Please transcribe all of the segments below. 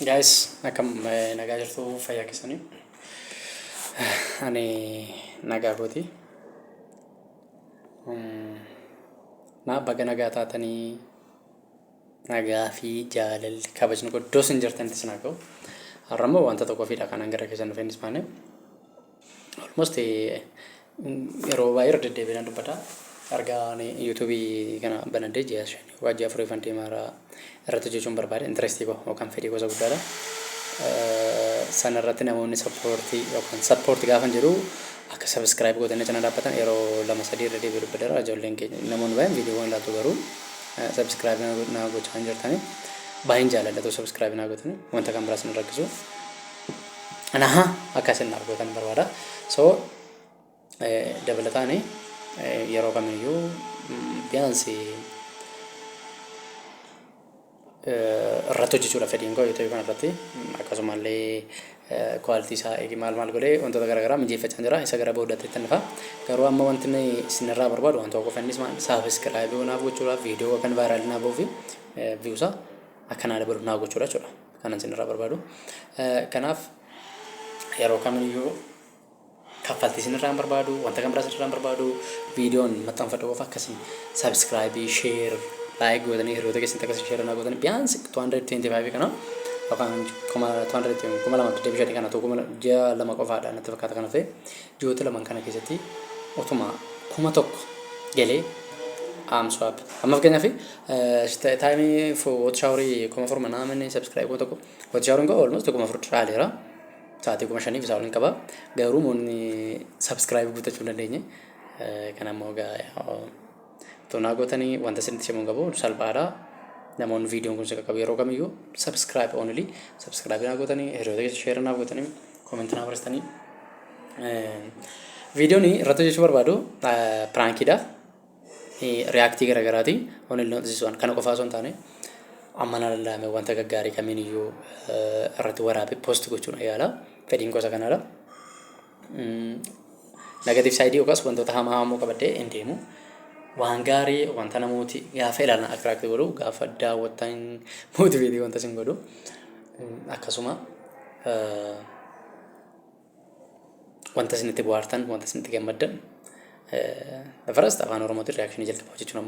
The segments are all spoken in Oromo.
Guys, nakam nagaa jirtu fayyaa keessanii. Ani nagaa gooti. Na baga nagaa taatanii nagaa fi jaalalli kabajni guddoo sin jirtanitti sin haqa'u. Har'ammoo wanta tokko fiidha kanan gara keessan dhufeen ispaane. Almost yeroo baay'ee irra deddeebiin dubbata. Argaa YouTube kana banadee ji'a shan wajjii afurii fantii mara irratti jechuun barbaade interestii koo yookaan fedhii gosa guddaadha. Sanarratti namoonni sappoortii gaafan jedhu akka subscribe godhanii channel dhaabbatan yeroo lama sadii irra deebi'ee dubbadara. Ijoolleen keenya namoonni baay'een viidiyoowwan ilaaltu garuu subscribe naa gochaa hin jirtanii baay'een jaalladha subscribe naa godhanii wanta kan biraas hin rakkisu. Anaha akkasin naa godhan barbaada. So dabalataanii yeroo kamiyyuu biyaansi irratti hojjechuudha fedhiin koo yoo ta'u kanarratti akkasumallee kwaaltii isaa eegi maal godhee wantoota garaagaraa mijeeffachaa jira isa gara boodatti itti nufa garuu amma wanti isinirraa barbaadu wanta qofa innis maal subscribe naaf gochuudhaaf viidiyoo kan vaayiraalii naaf bu'uufi viiwusaa akkanaa dabalu naaf gochuudha jechuudha kanan isinirraa barbaadu kanaaf yeroo kamiyyuu kaffaltii isinirraa hin barbaadu wanta kan biraas isinirraa hin barbaadu viidiyoon maxxanfadhu qofa akkasii subscribe share like godhanii hiriyoota keessatti akkasii share naa godhanii biyaansi 225 kana yookaan 225 kana tokko ji'a lama qofaadha natti fakkaata kana ta'e ji'oota lamaan kana keessatti utuma 1,000 galee swap amma fakkeenyaaf taayimii wata shaaworii 4,000 naamni subscribe tokko wata shaaworiin koo almost 4,000 caaleera sa'aatii 5,000 fi saawoliin qaba garuu moonni subscribe guuttachuu hin dandeenye kan ammoo Tuna gotanii wanta isinitti himuun qabu salphaadha. Namoonni viidiyoon kun qabu yeroo kamiyyuu subscribe only subscribe naa gotanii hiriyoota keessa share naa gotanii comment naa barreessanii viidiyoon irratti hojjechuu barbaadu prankiidhaaf reactii garagaraati only notisisuun kana qofaa osoo hin taane amma na lalla'ame wanta gaggaarii kamiiniyyuu irratti waraabee post gochuun yaala fedhiin gosa kanaadha. Negative side yookaas wantoota hamaa qabadhee hin deemu. Waan gaarii wanta namooti gaafa ilaalan attract godhu gaafa daawwatan motiveetii wanta sin godhu akkasuma wanta isinitti bohaartan wanta isinitti gammaddan first afaan oromootiin reaction jalqaba hojjechuun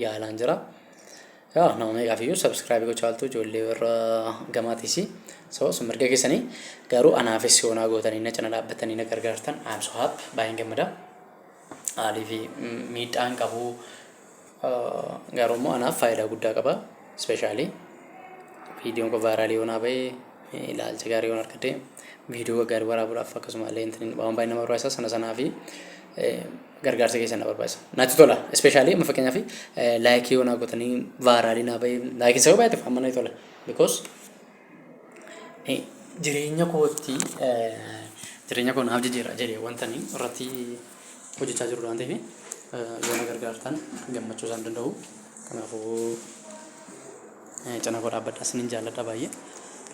yaalaan jira. Nama meeqaafiyyuu subscribe gochaa jirtu ijoollee warra gamaatiis sun mirga keessanii garuu anaafis yoonaa gootanii na cina dhaabbatanii na gargaartan I'm so happy baay'een gammada. Alifi miidhaan qabu garuu immoo anaaf faayidaa guddaa qaba especially viidiyoon koo vaayiraalii yoonaa bahee ilaalcha gaarii yoon argadhe viidiyoo gaarii waraabuudhaaf akkasumallee waan baay'ee nama barbaachisa sanaa fi gargaarsa keessan na barbaachisa natti tola especially amma fakkeenyaaf laayikii yoonaa godhanii vaayiraalii naa bahee laayikiin sababa baay'eetiif amma natti tola because jireenya koo naaf jijjiira jedhee wantani irratti hojjechaa jiru waan ta'eef yoo na gargaartan gammachuu isaan danda'u. Kanaafuu cina koo dhaabbadhaa isiniin jaalladha baay'ee.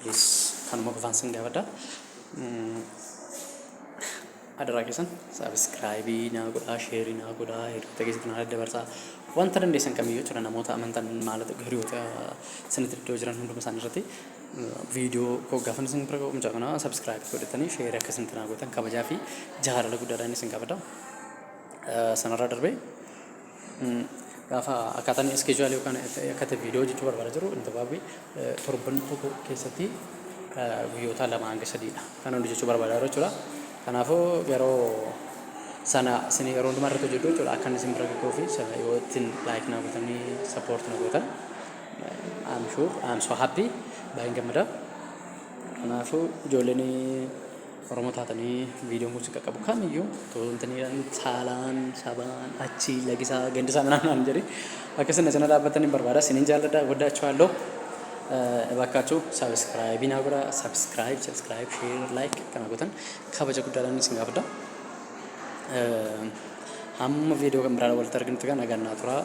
Please kanuma qofaan isin gaafadha. Adaraa keessan subscribe naa godhaa share naa godhaa hiriyoota keessatti naa daddabarsaa wanta dandeessan kamiyyuu jira namoota amantan maalatu hiriyoota isinitti iddoo jiran hunduma isaanii irratti viidiyoo koo gaafa isin bira ga'umsa kana subscribe godhatanii share akkasitti naa gootan kabajaa fi jaalala guddaadhaan isin gaafadha. Sanarraa darbee gaafa akkaataan iskeejuwaalii yookaan akkaataa viidiyoo hojjechuu barbaada jiru inni gabaabaa torban tokko keessatti guyyoota 2 hanga 3dha kan hojjechuu barbaada jechuudha. Kanaafuu yeroo sana isin yeroo hundumaa irratti hojjedhu jechuudha akka isin bira ga'uu fi yoo ittiin like naa gootanii support naa gootan I'm so happy baay'een gammada. Kanaafuu ijoolleen Oromoo taatanii viidiyoon kun qaqqabu kamiyyuu toltanii saalaan sabaan achi lagisaa gandisaa manaan jedhe akkasuma sana dhaabbatanii barbaada isiniin jaalladha godhaachuwaallee bakkaachuu subscribe naa godhaa subscribe share like kana gootan kabaja guddaadhaan isin gaafadha. Amma viidiyoo kan biraa walitti arginutti kan agarnaa tura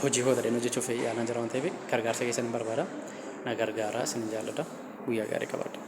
hojii hootadheen hojjechuuf yaalaan jira waan ta'eef gargaarsa keessan barbaada na gargaaraa isiniin jaalladha guyyaa gaarii qabaadha.